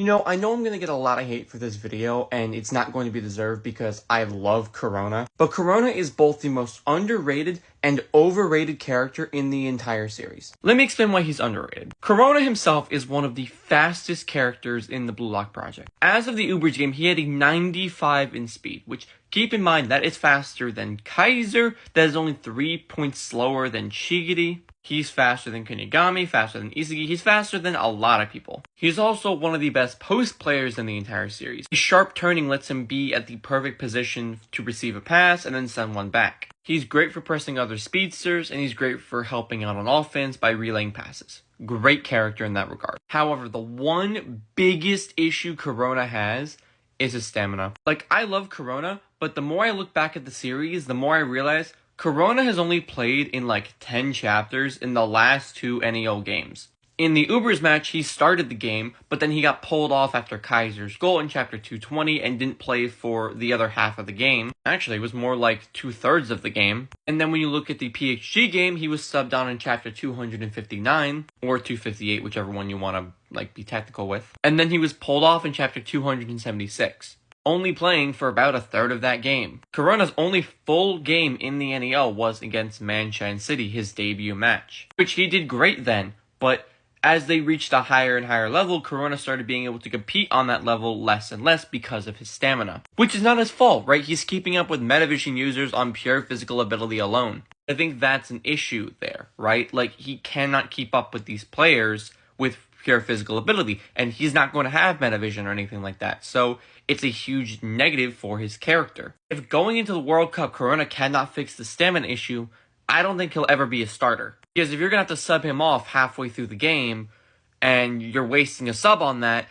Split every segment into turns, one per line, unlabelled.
I know I'm going to get a lot of hate for this video, and it's not going to be deserved because I love Kurona. But Kurona is both the most underrated and overrated character in the entire series. Let me explain why he's underrated. Kurona himself is one of the fastest characters in the Blue Lock project. As of the Ubers game, he had a 95 in speed, which, keep in mind, that is faster than Kaiser, that is only 3 points slower than Shigiri. He's faster than Kunigami, faster than Isagi, he's faster than a lot of people. He's also one of the best post players in the entire series. His sharp turning lets him be at the perfect position to receive a pass and then send one back. He's great for pressing other speedsters, and he's great for helping out on offense by relaying passes. Great character in that regard. However, the one biggest issue Kurona has is his stamina. I love Kurona, but the more I look back at the series, the more I realize Kurona has only played in 10 chapters in the last 2 NEO games. In the Ubers match, he started the game, but then he got pulled off after Kaiser's goal in chapter 220 and didn't play for the other half of the game. Actually, it was more like 2/3 of the game. And then when you look at the PXG game, he was subbed on in chapter 259, or 258, whichever one you want to be technical with. And then he was pulled off in chapter 276. Only playing for about 1/3 of that game. Kurona's only full game in the NEL was against Manshan City, his debut match, which he did great then, but as they reached a higher and higher level, Kurona started being able to compete on that level less and less because of his stamina. Which is not his fault, right? He's keeping up with Metavision users on pure physical ability alone. I think that's an issue there, right? He cannot keep up with these players with pure physical ability, and he's not going to have Metavision or anything like that, so it's a huge negative for his character. If going into the World Cup, Kurona cannot fix the stamina issue, I don't think he'll ever be a starter. Because if you're going to have to sub him off halfway through the game, and you're wasting a sub on that,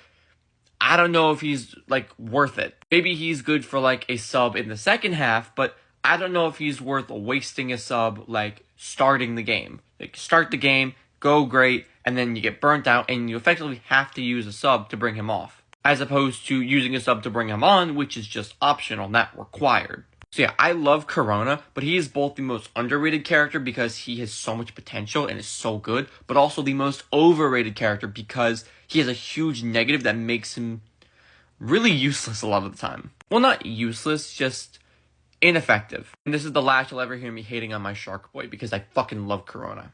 I don't know if he's, worth it. Maybe he's good for, a sub in the second half, but I don't know if he's worth wasting a sub, starting the game. Start the game, go great, and then you get burnt out, and you effectively have to use a sub to bring him off. As opposed to using a sub to bring him on, which is just optional, not required. So yeah, I love Kurona, but he is both the most underrated character because he has so much potential and is so good, but also the most overrated character because he has a huge negative that makes him really useless a lot of the time. Well, not useless, just ineffective. And this is the last you'll ever hear me hating on my Shark Boy because I fucking love Kurona.